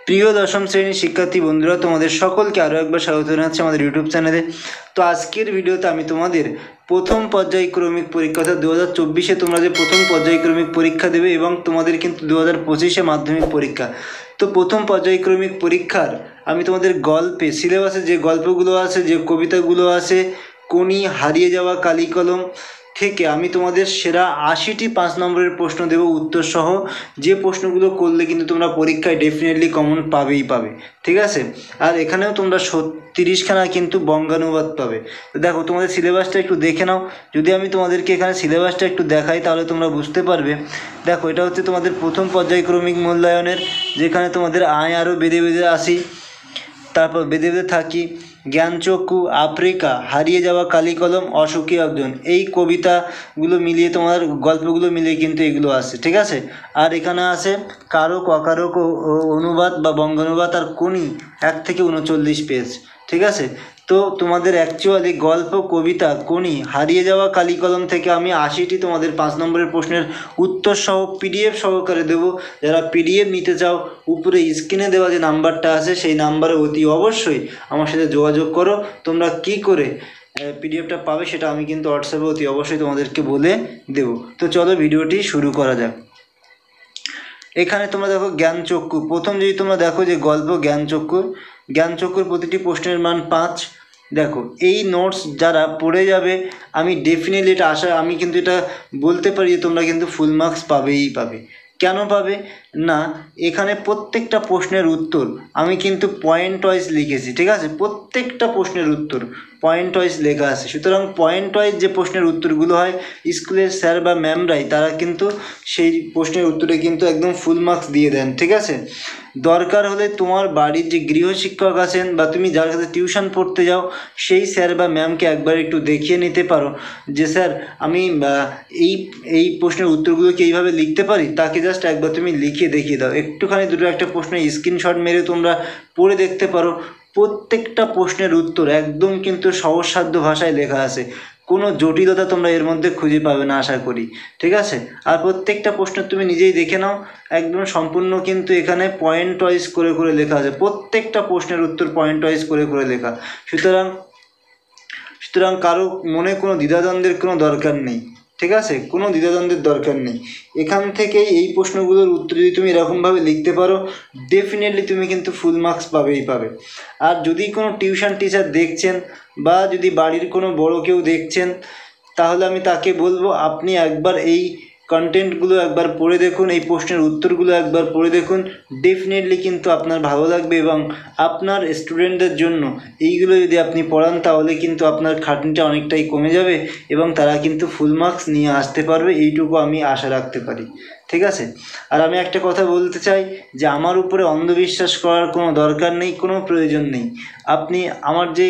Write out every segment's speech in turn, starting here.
প্রিয় দশম শ্রেণীর শিক্ষার্থী বন্ধুরা, তোমাদের সকলকে আরও একবার স্বাগত জানাচ্ছি আমাদের ইউটিউব চ্যানেলে। তো আজকের ভিডিওতে আমি তোমাদের প্রথম পর্যায়ক্রমিক পরীক্ষা অর্থাৎ 2024-এ তোমরা যে প্রথম পর্যায়ক্রমিক পরীক্ষা দেবে এবং তোমাদের কিন্তু 2025-এ মাধ্যমিক পরীক্ষা। তো প্রথম পর্যায়ক্রমিক পরীক্ষার আমি তোমাদের গল্পে সিলেবাসে যে গল্পগুলো আছে, যে কবিতাগুলো আছে, কোনি হারিয়ে যাওয়া কালি কলম থেকে আমি তোমাদের সেরা 80টি 5 নম্বরের প্রশ্ন দেবো উত্তর সহ, যে প্রশ্নগুলো করলে কিন্তু তোমরা পরীক্ষায় ডেফিনেটলি কমন পাবেই পাবে, ঠিক আছে। আর এখানেও তোমরা 30খানা কিন্তু বঙ্গানুবাদ পাবে। তো দেখো তোমাদের সিলেবাসটা একটু দেখে নাও। যদি আমি তোমাদেরকে এখানে সিলেবাসটা একটু দেখাই তাহলে তোমরা বুঝতে পারবে। দেখো, এটা হচ্ছে তোমাদের প্রথম পর্যায়ক্রমিক মূল্যায়নের, যেখানে তোমাদের আয় আরও বেঁধে বেঁধে আসি, তারপর বেঁধে বেঁধে থাকি, জ্ঞানচক্ষু, আফ্রিকা, হারিয়ে যাওয়া কালি কলম, অসুখী একজন, এই কবিতাগুলো মিলিয়ে তোমার গল্পগুলো মিলিয়ে কিন্তু এগুলো আসে, ঠিক আছে। আর এখানে আছে কারক অকারক অনুবাদ বা বঙ্গানুবাদ আর কোনি 1 থেকে 39 পেজ, ঠিক আছে। তো তোমাদের অ্যাকচুয়ালি গল্প, কবিতা, কোনি, হারিয়ে যাওয়া কালি কলম থেকে আমি 80টি তোমাদের 5 নম্বরের প্রশ্নের উত্তর সহ পিডিএফ সহকারে দেবো। যারা পিডিএফ নিতে চাও, উপরে স্ক্রিনে দেওয়া যে নাম্বারটা আছে সেই নাম্বারে অতি অবশ্যই আমার সাথে যোগাযোগ করো। তোমরা কি করে পিডিএফটা পাবে সেটা আমি কিন্তু হোয়াটসঅ্যাপে অতি অবশ্যই তোমাদেরকে বলে দেবো। তো চলো ভিডিওটি শুরু করা যাক। এখানে তোমরা দেখো জ্ঞানচক্ষু, প্রথম যদি তোমরা দেখো যে গল্প জ্ঞানচক্ষুর প্রতিটি প্রশ্নের মান 5। দেখো, এই নোটস যারা পড়ে যাবে আমি ডেফিনেটলি এটা আমি কিন্তু এটা বলতে পারি যে তোমরা কিন্তু ফুল মার্কস পাবেই পাবে। কেন পাবে না, এখানে প্রত্যেকটা প্রশ্নের উত্তর আমি কিন্তু পয়েন্ট ওয়াইজ লিখেছি, ঠিক আছে। প্রত্যেকটা প্রশ্নের উত্তর পয়েন্ট ওয়াইজ লেখা আছে। সুতরাং পয়েন্ট ওয়াইজ যে প্রশ্নের উত্তরগুলো হয়, স্কুলের স্যার বা ম্যামরাই তারা কিন্তু সেই প্রশ্নের উত্তরে কিন্তু একদম ফুল মার্কস দিয়ে দেন, ঠিক আছে। দরকার হলে তোমার বাড়ির যে গৃহশিক্ষক আছেন বা তুমি যার কাছে টিউশন পড়তে যাও সেই স্যার বা ম্যামকে একবার একটু দেখিয়ে নিতে পারো যে স্যার আমি এই প্রশ্নের উত্তরগুলো কি এইভাবে লিখতে পারি, তাকে জাস্ট একবার তুমি লিখিয়ে দেখিয়ে দাও। একটুখানি দুটো একটা প্রশ্নের স্ক্রিনশট মেরে তোমরা পড়ে দেখতে পারো। প্রত্যেকটা প্রশ্নের উত্তর একদম কিন্তু সহজসাধ্য ভাষায় লেখা আছে, কোনো জটিলতা তোমরা এর মধ্যে খুঁজে পাবে না আশা করি, ঠিক আছে। আর প্রত্যেকটা প্রশ্ন তুমি নিজেই দেখে নাও, একদম সম্পূর্ণ কিন্তু এখানে পয়েন্ট ওয়াইজ করে করে লেখা আছে। প্রত্যেকটা প্রশ্নের উত্তর পয়েন্ট ওয়াইজ করে করে লেখা। সুতরাং কারো মনে কোনো দ্বিধাদ্বন্দ্বের কোনো দরকার নেই, ঠিক আছে। কোনো দ্বিধাদ্বন্দ্বের দরকার নেই। এখান থেকেই এই প্রশ্নগুলোর উত্তর যদি তুমি এরকমভাবে লিখতে পারো ডেফিনেটলি তুমি কিন্তু ফুল মার্কস পাবেই পাবে। আর যদি কোনো টিউশন টিচার দেখছেন বা যদি বাড়ির কোনো বড় কেউ দেখছেন, তাহলে আমি তাকে বলবো আপনি একবার এই কন্টেন্টগুলো একবার পড়ে দেখুন, এই প্রশ্নের উত্তরগুলো একবার পড়ে দেখুন। ডেফিনেটলি কিন্তু আপনার ভালো লাগবে এবং আপনার স্টুডেন্টদের জন্য এইগুলো যদি আপনি পড়ান তাহলে কিন্তু আপনার খাটনিটা অনেকটাই কমে যাবে এবং তারা কিন্তু ফুল মার্কস নিয়ে আসতে পারবে, এইটুকু আমি আশা রাখতে পারি, ঠিক আছে। আর আমি একটা কথা বলতে চাই যে আমার উপরে অন্ধবিশ্বাস করার কোনো দরকার নেই, কোনো প্রয়োজন নেই। আপনি আমার যে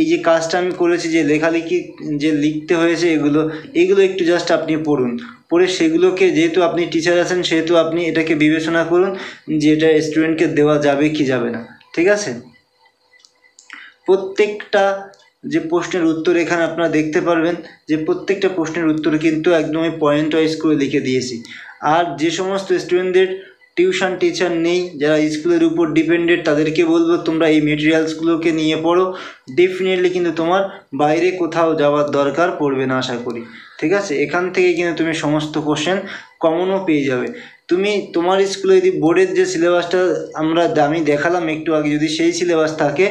এই যে কাজটা আমি করেছি, যে লেখালেখি যে লিখতে হয়েছে, এগুলো একটু জাস্ট আপনি পড়ুন। পড়ে সেগুলোকে, যেহেতু আপনি টিচার আছেন সেহেতু আপনি এটাকে বিবেচনা করুন যে এটা স্টুডেন্টকে দেওয়া যাবে কি যাবে না, ঠিক আছে। প্রত্যেকটা যে প্রশ্নের উত্তর এখানে আপনারা দেখতে পারবেন যে প্রত্যেকটা প্রশ্নের উত্তর কিন্তু একদমই পয়েন্ট ওয়াইজ করে লিখে দিয়েছি। আর যে সমস্ত স্টুডেন্টদের টিউশন টিচার নেই, যারা স্কুলের উপর ডিপেন্ডেন্ট, তাদেরকে বলবো তোমরা এই মেটেরিয়ালসগুলোকে নিয়ে পড়ো। ডেফিনেটলি কিন্তু তোমার বাইরে কোথাও যাওয়ার দরকার পড়বে না আশা করি, ঠিক আছে। এখান থেকে কিন্তু তুমি সমস্ত কোশ্চেন কমনও পেয়ে যাবে। তুমি তোমার স্কুলে যদি বোর্ডের যে সিলেবাসটা আমি দেখালাম একটু আগে, যদি সেই সিলেবাস থাকে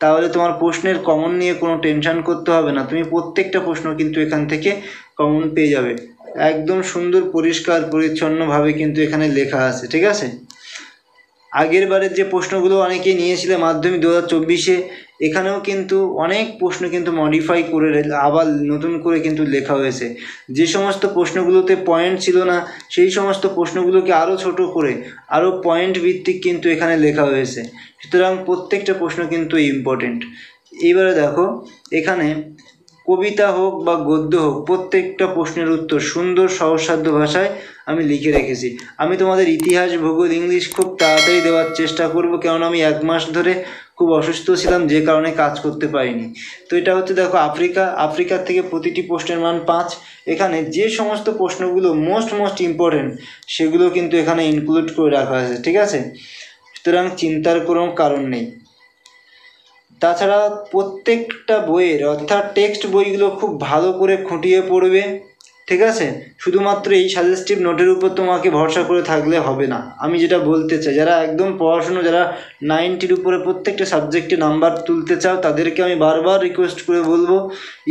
তাহলে তোমার প্রশ্নের কমন নিয়ে কোনো টেনশন করতে হবে না। তুমি প্রত্যেকটা প্রশ্ন কিন্তু এখান থেকে কমন পেয়ে যাবে। একদম সুন্দর পরিষ্কার পরিচ্ছন্নভাবে কিন্তু এখানে লেখা আছে, ঠিক আছে। আগের বারের যে প্রশ্নগুলো অনেকেই নিয়েছিলে মাধ্যমিক 2024-এ, এখানেও কিন্তু অনেক প্রশ্ন কিন্তু মডিফাই করে আবার নতুন করে কিন্তু লেখা হয়েছে। যে সমস্ত প্রশ্নগুলোতে পয়েন্ট ছিল না সেই সমস্ত প্রশ্নগুলোকে আরও ছোট করে আরও পয়েন্ট ভিত্তিক কিন্তু এখানে লেখা হয়েছে। সুতরাং প্রত্যেকটা প্রশ্ন কিন্তু ইম্পর্টেন্ট। এইবারে দেখো, এখানে কবিতা হোক বা গদ্য হোক, প্রত্যেকটা প্রশ্নের উত্তর সুন্দর সহজসাধ্য ভাষায় আমি লিখে রেখেছি। আমি তোমাদের ইতিহাস, ভূগোল, ইংলিশ খুব তাড়াতাড়ি দেওয়ার চেষ্টা করব, কেননা আমি 1 মাস ধরে খুব অসুস্থ ছিলাম, যে কারণে কাজ করতে পারিনি। তো এটা হচ্ছে দেখো আফ্রিকার থেকে প্রতিটি প্রশ্নের মান 5। এখানে যে সমস্ত প্রশ্নগুলো মোস্ট ইম্পর্টেন্ট সেগুলো কিন্তু এখানে ইনক্লুড করে রাখা আছে, ঠিক আছে। সুতরাং চিন্তার কোনো কারণ নেই। তাছাড়া প্রত্যেকটা বইয়ের অর্থাৎ টেক্সট বইগুলো খুব ভালো করে খুঁটিয়ে পড়বে, ঠিক আছে। শুধুমাত্র এই সাজেস্টিভ নোটের উপর তোমাকে ভরসা করে থাকলে হবে না। আমি যেটা বলতে চাই, যারা একদম পড়াশুনো, যারা 90-র উপরে প্রত্যেকটা সাবজেক্টে নাম্বার তুলতে চাও, তাদেরকে আমি বারবার রিকোয়েস্ট করে বলবো,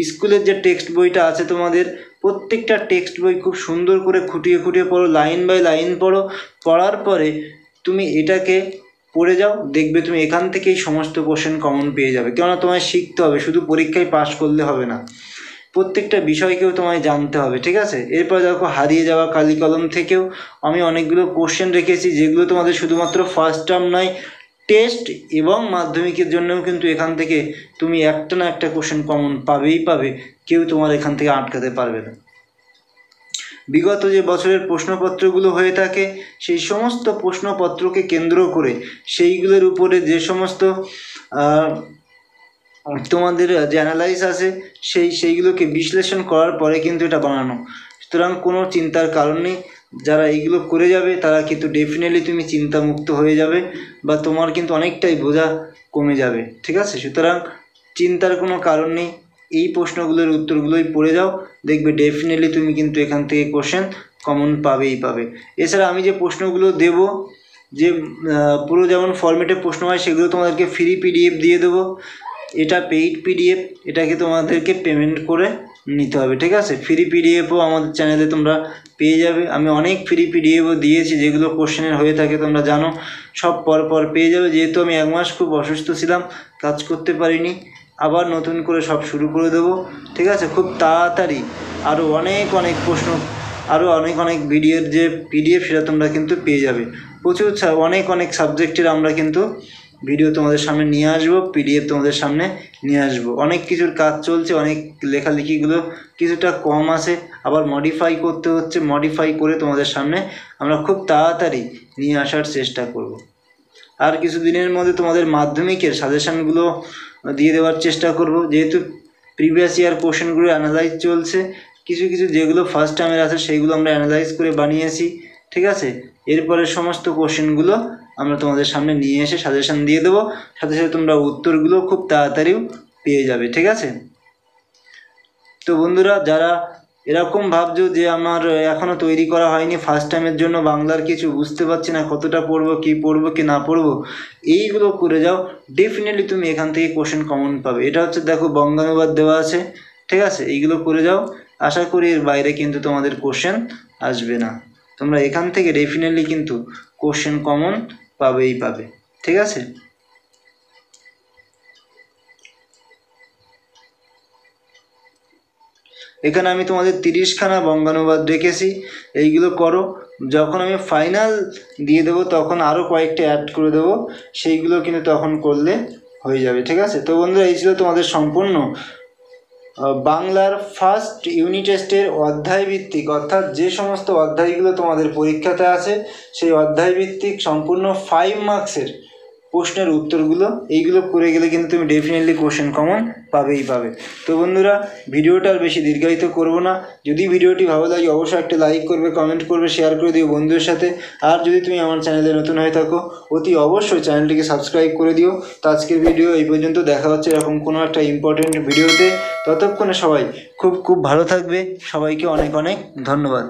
স্কুলের যে টেক্সট বইটা আছে তোমাদের, প্রত্যেকটা টেক্সট বই খুব সুন্দর করে খুঁটিয়ে খুঁটিয়ে পড়ো, লাইন বাই লাইন পড়ো। পড়ার পরে তুমি এটাকে পড়ে যাও, দেখবে তুমি এখান থেকেই সমস্ত কোশ্চেন কমন পেয়ে যাবে। কেননা তোমায় শিখতে হবে, শুধু পরীক্ষায় পাশ করলে হবে না, প্রত্যেকটা বিষয়কেও তোমায় জানতে হবে, ঠিক আছে। এরপর দেখো, হারিয়ে যাওয়া কালি কলম থেকেও আমি অনেকগুলো কোশ্চেন রেখেছি, যেগুলো তোমাদের শুধুমাত্র ফার্স্ট টার্ম নয়, টেস্ট এবং মাধ্যমিকের জন্যও কিন্তু এখান থেকে তুমি একটা না একটা কোশ্চেন কমন পাবেই পাবে, কেউ তোমার এখান থেকে আটকাতে পারবে না। বিগত যে বছরের প্রশ্নপত্রগুলো হয়ে থাকে, সেই সমস্ত প্রশ্নপত্রকে কেন্দ্র করে সেইগুলোর উপরে যে সমস্ত তোমাদের যে অ্যানালাইজ আছে, সেইগুলোকে বিশ্লেষণ করার পরে কিন্তু এটা বানানো। সুতরাং কোনো চিন্তার কারণ নেই। যারা এইগুলো করে যাবে তারা কিন্তু ডেফিনেটলি তুমি চিন্তামুক্ত হয়ে যাবে, বা তোমার কিন্তু অনেকটাই বোঝা কমে যাবে, ঠিক আছে। সুতরাং চিন্তার কোনো কারণ নেই, এই প্রশ্নগুলোর উত্তরগুলোই পড়ে যাও, দেখবে ডেফিনেটলি তুমি কিন্তু এখান থেকে কোশ্চেন কমন পাবেই পাবে। এছাড়া আমি যে প্রশ্নগুলো দেব, যে পুরো যেমন ফরম্যাটে প্রশ্ন হয়, সেগুলো তোমাদেরকে ফ্রি পিডিএফ দিয়ে দেবো। এটা পেইড পিডিএফ, এটাকে তোমাদেরকে পেমেন্ট করে নিতে হবে, ঠিক আছে। ফ্রি পিডিএফও আমাদের চ্যানেলে তোমরা পেয়ে যাবে। আমি অনেক ফ্রি পিডিএফও দিয়েছি, যেগুলো কোশ্চেনের হয়ে থাকে তোমরা জানো, সব পর পেয়ে যাবে। যেহেতু আমি 1 মাস খুব অসুস্থ ছিলাম, কাজ করতে পারিনি, আবার নতুন করে সব শুরু করে দেবো, ঠিক আছে। খুব তাড়াতাড়ি আরও অনেক প্রশ্ন, আরও অনেক ভিডিওর যে পিডিএফ, সেটা তোমরা কিন্তু পেয়ে যাবে। প্রচুর অনেক সাবজেক্টের আমরা কিন্তু ভিডিও তোমাদের সামনে নিয়ে আসবো, পিডিএফ তোমাদের সামনে নিয়ে আসবো। অনেক কিছুর কাজ চলছে, অনেক লেখালেখিগুলো কিছুটা কম আছে, আবার মডিফাই করতে হচ্ছে, মডিফাই করে তোমাদের সামনে আমরা খুব তাড়াতাড়ি নিয়ে আসার চেষ্টা করব। আর কিছু দিনের মধ্যে তোমাদের মাধ্যমিকের সাজেশানগুলো দিয়ে দেওয়ার চেষ্টা করব, যেহেতু প্রিভিয়াস ইয়ার কোশ্চেনগুলো অ্যানালাইজ চলছে। কিছু যেগুলো ফার্স্ট টাইমের আছে, সেইগুলো আমরা অ্যানালাইজ করে বানিয়েছি, ঠিক আছে। এরপরে সমস্ত কোশ্চেনগুলো আমরা তোমাদের সামনে নিয়ে এসে সাজেশান দিয়ে দেবো, সাথে সাথে তোমরা উত্তরগুলো খুব তাড়াতাড়িও পেয়ে যাবে, ঠিক আছে। তো বন্ধুরা, যারা এরকম ভাবছো যে আমার এখনও তৈরি করা হয়নি, ফার্স্ট টাইমের জন্য বাংলার কিছু বুঝতে পারছি না, কতটা পড়বো কি না পড়বো, এইগুলো করে যাও, ডেফিনেটলি তুমি এখান থেকে কোশ্চেন কমন পাবে। এটা হচ্ছে দেখো, বঙ্গানুবাদ দেওয়া আছে, ঠিক আছে। এইগুলো করে যাও, আশা করি এর বাইরে কিন্তু তোমাদের কোশ্চেন আসবে না। তোমরা এখান থেকে ডেফিনেটলি কিন্তু কোশ্চেন কমন পাবেই পাবে, ঠিক আছে। এখানে আমি তোমাদের 30খানা বঙ্গানুবাদ রেখেছি, এইগুলো করো। যখন আমি ফাইনাল দিয়ে দেবো, তখন আরও কয়েকটা অ্যাড করে দেবো, সেইগুলো কিন্তু তখন করলে হয়ে যাবে, ঠিক আছে। তো বন্ধুরা, এই ছিল তোমাদের সম্পূর্ণ বাংলার ফার্স্ট ইউনিট টেস্টের অধ্যায়ভিত্তিক, অর্থাৎ যে সমস্ত অধ্যায়গুলো তোমাদের পরীক্ষাতে আছে, সেই অধ্যায়ভিত্তিক সম্পূর্ণ 5 মার্কসের প্রশ্নের উত্তরগুলো। এইগুলো করে গেলে কিন্তু তুমি ডেফিনেটলি কোশ্চেন কমন পাবেই পাবে। তো বন্ধুরা, ভিডিওটা আর বেশি দীর্ঘায়িত করব না। যদি ভিডিওটি ভালো লাগে, অবশ্যই একটা লাইক করবে, কমেন্ট করবে, শেয়ার করে দিও বন্ধুদের সাথে। আর যদি তুমি আমার চ্যানেলে নতুন হয়ে থাকো, অতি অবশ্যই চ্যানেলটিকে সাবস্ক্রাইব করে দিও। তো আজকের ভিডিও এই পর্যন্ত, দেখা হচ্ছে এরকম কোনো একটা ইম্পর্টেন্ট ভিডিওতে। ততক্ষণে সবাই খুব ভালো থাকবে। সবাইকে অনেক ধন্যবাদ।